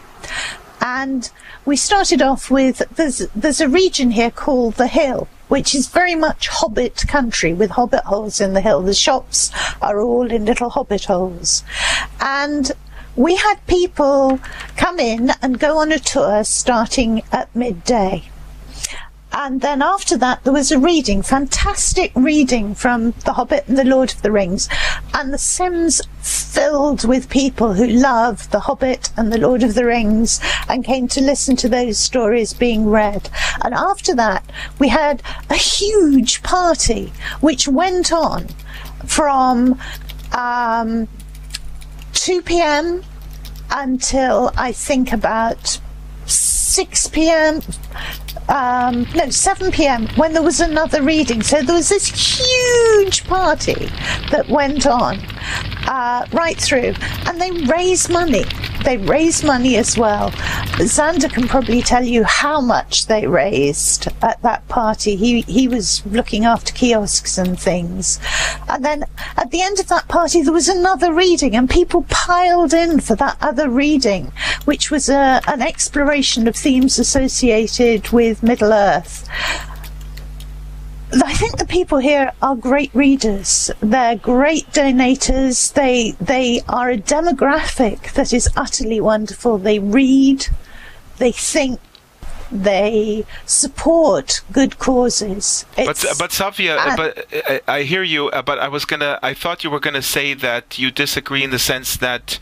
And we started off with, there's a region here called the Hill, which is very much hobbit country, with hobbit holes in the hill. The shops are all in little hobbit holes. And we had people come in and go on a tour starting at midday. And then after that, there was a reading, fantastic reading from The Hobbit and The Lord of the Rings. And the Sims filled with people who love The Hobbit and The Lord of the Rings and came to listen to those stories being read. And after that, we had a huge party, which went on from 2 p.m. until I think about 6 p.m. 7 p.m. when there was another reading. So there was this huge party that went on right through, and they raised money. They raised money as well. Xander can probably tell you how much they raised at that party. He was looking after kiosks and things. And then at the end of that party, there was another reading, and people piled in for that other reading, which was an exploration of themes associated with Middle Earth. I think the people here are great readers. They're great donators. They are a demographic that is utterly wonderful. They read, they think, they support good causes. But Savia, I hear you. But I thought you were gonna say that you disagree in the sense that.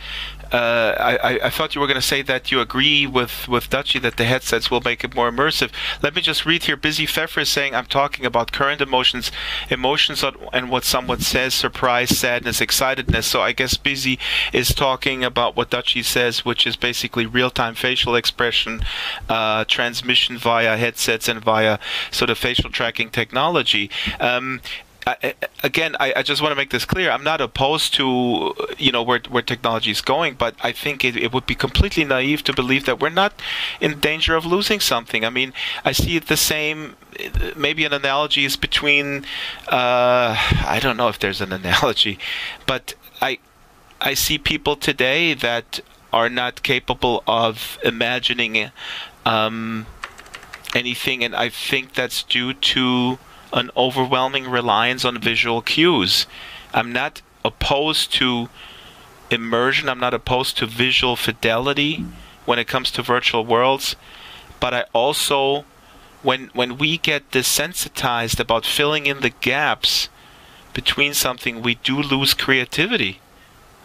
I thought you were going to say that you agree with Dutchy that the headsets will make it more immersive. Let me just read here. Busy Pfeffer is saying, I'm talking about current emotions and what someone says, surprise, sadness, excitedness. So I guess Busy is talking about what Dutchy says, which is basically real-time facial expression, transmission via headsets and via sort of facial tracking technology. I just want to make this clear. I'm not opposed to where technology is going, but I think it would be completely naive to believe that we're not in danger of losing something. I mean, I see it the same. Maybe an analogy is between. I don't know if there's an analogy, but I see people today that are not capable of imagining anything, and I think that's due to an overwhelming reliance on visual cues. I'm not opposed to immersion, I'm not opposed to visual fidelity when it comes to virtual worlds, but I also, when we get desensitized about filling in the gaps between something, we do lose creativity.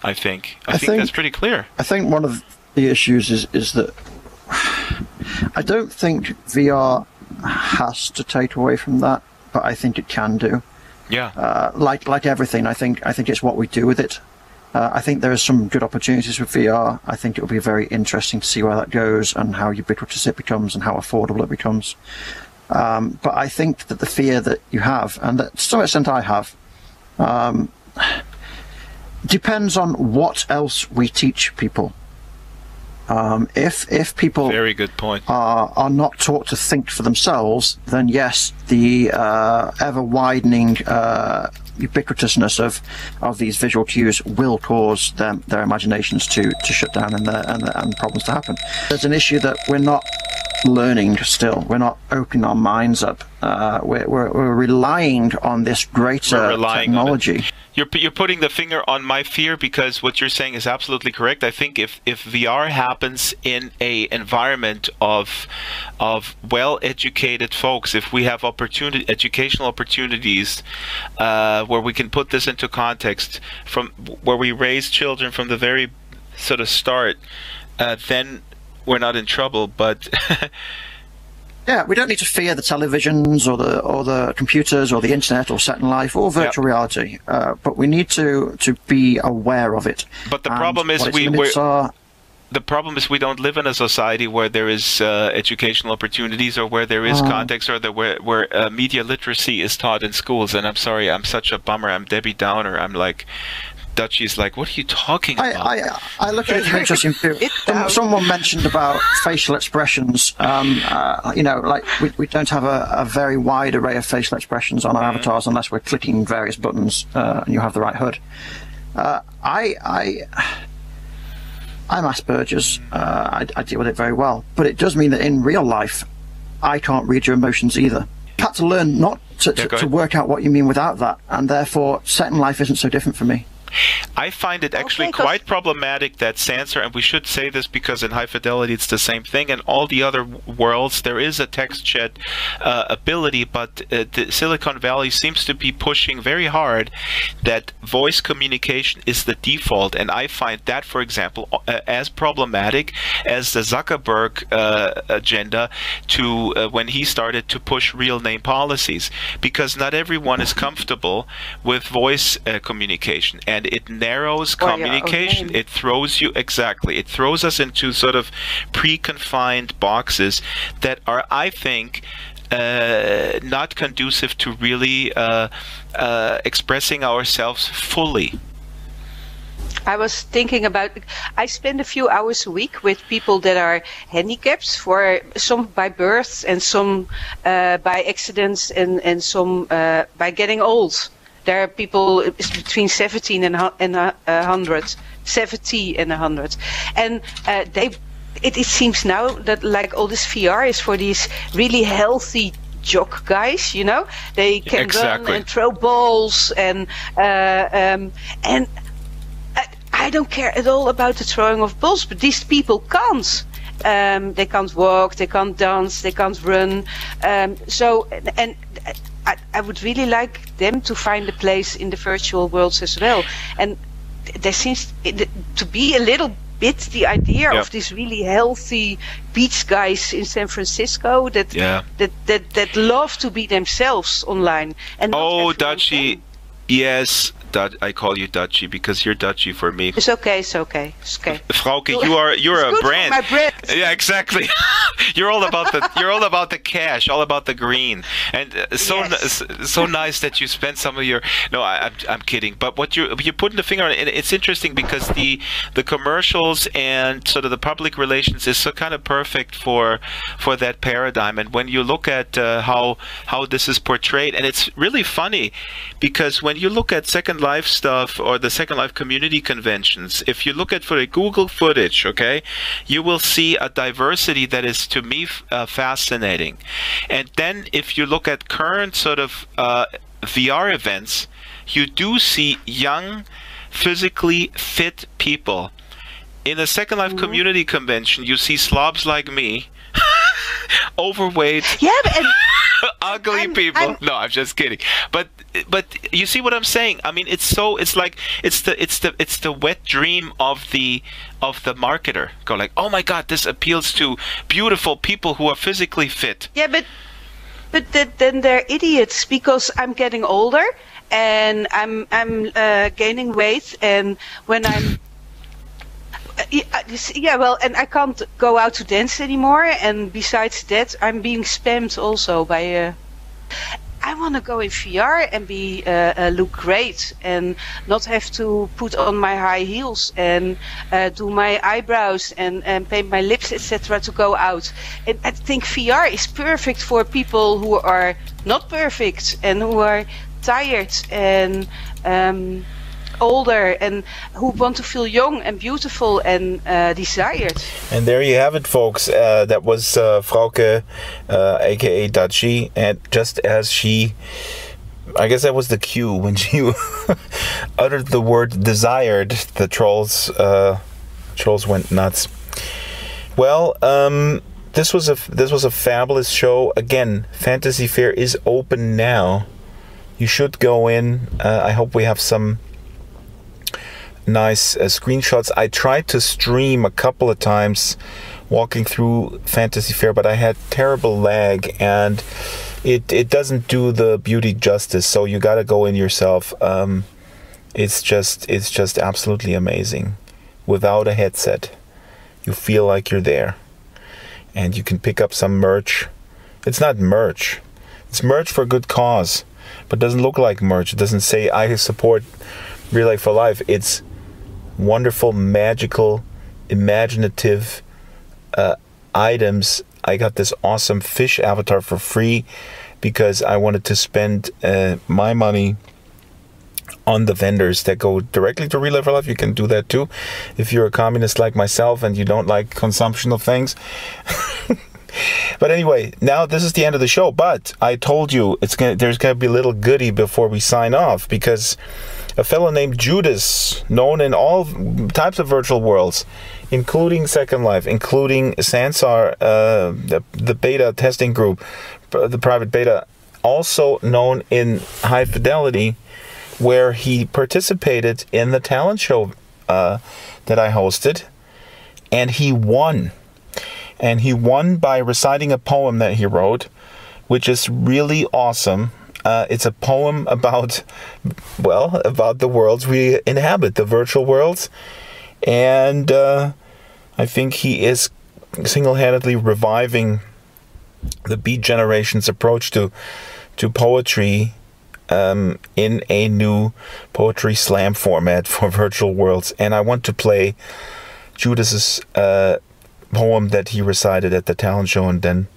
I think that's pretty clear. I think one of the issues is that I don't think VR has to take away from that, but I think it can do. Yeah. Like everything, I think it's what we do with it. I think there are some good opportunities with VR. I think it will be very interesting to see where that goes and how ubiquitous it becomes and how affordable it becomes. But I think that the fear that you have, and that to some extent I have, depends on what else we teach people. If people very good point. are not taught to think for themselves, then yes, the ever widening ubiquitousness of these visual cues will cause their imaginations to shut down and problems to happen. There's an issue that we're not learning still. We're not opening our minds up. We're relying on this greater technology. You're putting the finger on my fear, because what you're saying is absolutely correct. I think if VR happens in a environment of well-educated folks, if we have educational opportunities where we can put this into context, from where we raise children from the very sort of start, then we're not in trouble. But yeah, we don't need to fear the televisions or the computers or the internet or Second Life or virtual reality, but we need to be aware of it. But the problem is the problem is we don't live in a society where there is educational opportunities, or where there is context, or where media literacy is taught in schools. And I'm sorry, I'm such a bummer. I'm Debbie Downer. I'm like, Dutchie's like, what are you talking about? I look at it as an interesting view. Someone mentioned about facial expressions. You know, like we don't have a very wide array of facial expressions on our avatars unless we're clicking various buttons and you have the right HUD. I'm Asperger's. I deal with it very well, but it does mean that in real life, I can't read your emotions either. I've had to learn not to work out what you mean without that, and therefore, Second Life isn't so different for me. I find it actually quite problematic that Sansa, and we should say this because in high fidelity it's the same thing, in all the other worlds there is a text chat ability, but the Silicon Valley seems to be pushing very hard that voice communication is the default, and I find that, for example, as problematic as the Zuckerberg agenda to when he started to push real name policies, because not everyone is comfortable with voice communication, and it narrows communication. It throws you, exactly, it throws us into sort of pre-confined boxes that are, I think, not conducive to really expressing ourselves fully. I was thinking about, I spend a few hours a week with people that are handicapped, for some by birth and some by accidents and some by getting old. There are people between 70 and 100, and it seems now that like all this VR is for these really healthy jock guys, you know, they can run and throw balls, and I don't care at all about the throwing of balls, but these people can't. They can't walk, they can't dance, they can't run. I would really like them to find a place in the virtual worlds as well. And there seems to be a little bit the idea of these really healthy beach guys in San Francisco that love to be themselves online. And Dutchie, yes. I call you Dutchie because you're Dutchie for me. It's okay, it's okay, it's okay. Frauke, you're a brand. My brand. Yeah, exactly. You're all about the cash, all about the green, and so nice that you spend some of your. No, I'm kidding. But what you're putting the finger on, and it's interesting because the commercials and sort of the public relations is so kind of perfect for that paradigm. And when you look at how this is portrayed, and it's really funny because when you look at Second Life stuff or the Second Life community conventions, if you look at for the Google footage, okay, you will see a diversity that is to me fascinating. And then if you look at current sort of VR events, you do see young, physically fit people. In the Second Life community convention, you see slobs like me, overweight, and ugly people. No, I'm just kidding. But you see what I'm saying? I mean, it's like it's the wet dream of the marketer. Go like, oh my God, this appeals to beautiful people who are physically fit. Yeah, but then they're idiots because I'm getting older and I'm gaining weight, and when I'm and I can't go out to dance anymore, and besides that I'm being spammed also by I want to go in VR and be look great and not have to put on my high heels and do my eyebrows and paint my lips, etc. to go out. And I think VR is perfect for people who are not perfect and who are tired and older and who want to feel young and beautiful and desired. And there you have it, folks. That was Frauke, aka Dachi, and just as she, I guess that was the cue when she uttered the word desired, the trolls went nuts. Well, this was a fabulous show. Again, Fantasy Faire is open now. You should go in. I hope we have some nice screenshots. I tried to stream a couple of times walking through Fantasy Faire, but I had terrible lag and it doesn't do the beauty justice, so you got to go in yourself. It's just absolutely amazing. Without a headset, you feel like you're there, and you can pick up some merch. It's not merch. It's merch for a good cause, but doesn't look like merch. It doesn't say I support Real Life for Life. It's wonderful, magical, imaginative items. I got this awesome fish avatar for free because I wanted to spend my money on the vendors that go directly to Real Life for Life. You can do that too if you're a communist like myself and you don't like consumption of things. But anyway, now this is the end of the show, but I told you there's gonna be a little goodie before we sign off, because a fellow named Judas, known in all types of virtual worlds, including Second Life, including Sansar, the beta testing group, the private beta, also known in High Fidelity, where he participated in the talent show that I hosted, and he won. And he won by reciting a poem that he wrote, which is really awesome. It's a poem about the worlds we inhabit, the virtual worlds. And I think he is single-handedly reviving the Beat Generation's approach to poetry in a new poetry slam format for virtual worlds. And I want to play Judas's poem that he recited at the talent show, and then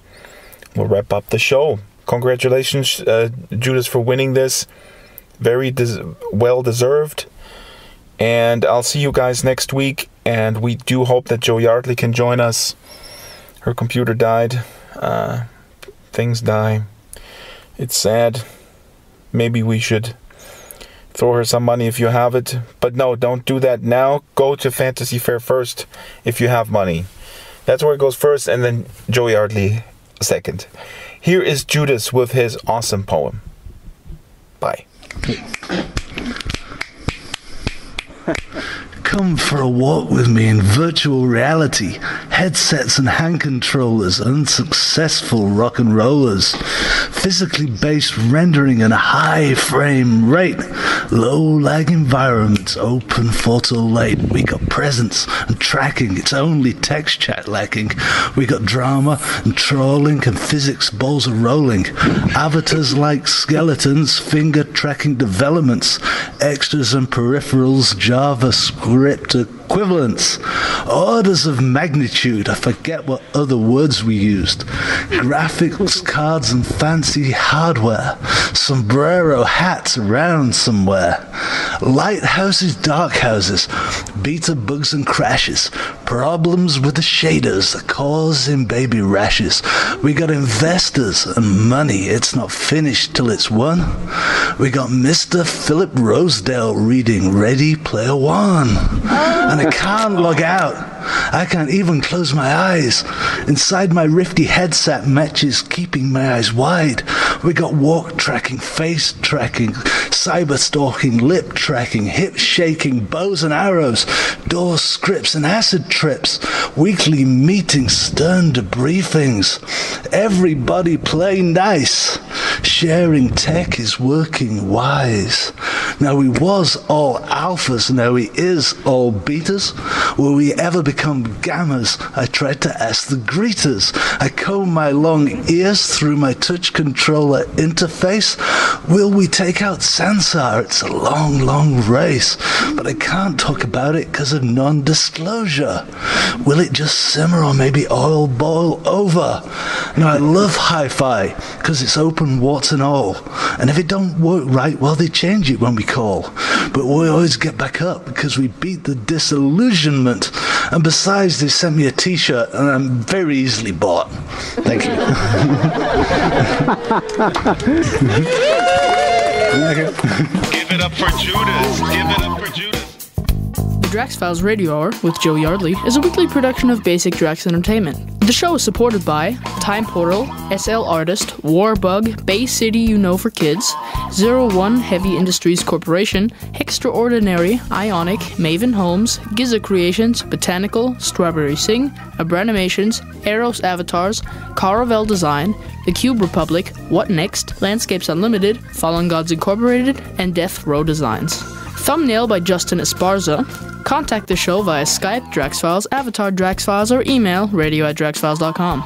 we'll wrap up the show. Congratulations, Judas, for winning this. Very well deserved. And I'll see you guys next week. And we do hope that Jo Yardley can join us. Her computer died. Things die. It's sad. Maybe we should throw her some money if you have it. But no, don't do that now. Go to Fantasy Faire first if you have money. That's where it goes first, and then Jo Yardley second. Here is Judas with his awesome poem. Bye. Come for a walk with me in virtual reality. Headsets and hand controllers, unsuccessful rock and rollers. Physically based rendering and a high frame rate. Low lag environments, open photo late. We got presence and tracking, it's only text chat lacking. We got drama and trolling and physics balls are rolling. Avatars like skeletons, finger tracking developments. Extras and peripherals, JavaScript equivalents. Orders of magnitude attitude. I forget what other words we used. Graphics cards and fancy hardware. Sombrero hats around somewhere. Lighthouses, dark houses. Beta bugs and crashes. Problems with the shaders that causing baby rashes. We got investors and money. It's not finished till it's won. We got Mr. Philip Rosedale reading Ready Player One. And I can't log out. I can't even close my eyes. Inside my rifty headset matches keeping my eyes wide. We got walk tracking, face tracking, cyber stalking, lip tracking, hip shaking, bows and arrows, door scripts and acid trips, weekly meetings, stern debriefings. Everybody play nice. Sharing tech is working wise. Now we was all alphas, now he is all betas. Will we ever become gammas? I tried to ask the greeters. I comb my long ears through my touch controller interface. Will we take out Sansar? It's a long, long race. But I can't talk about it because of non-disclosure. Will it just simmer or maybe oil boil over? Now I love hi-fi because it's open warts and all. And if it don't work right, well, they change it when we call. But we always get back up because we beat the disillusionment. And besides, they sent me a t-shirt and I'm very easily bought. Thank you. Give it up for Judas. Give it up for Judas. The Drax Files Radio Hour with Joe Yardley is a weekly production of Basic Drax Entertainment. The show is supported by Time Portal, SL Artist, Warbug, Bay City You Know for Kids, 01 Heavy Industries Corporation, Extraordinary, Ionic, Maven Homes, Giza Creations, Botanical, Strawberry Sing, Abranimations, Eros Avatars, Caravel Design, The Cube Republic, What Next, Landscapes Unlimited, Fallen Gods Incorporated, and Death Row Designs. Thumbnail by Justin Esparza. Contact the show via Skype, Draxfiles, Avatar Draxfiles, or email radio@draxfiles.com.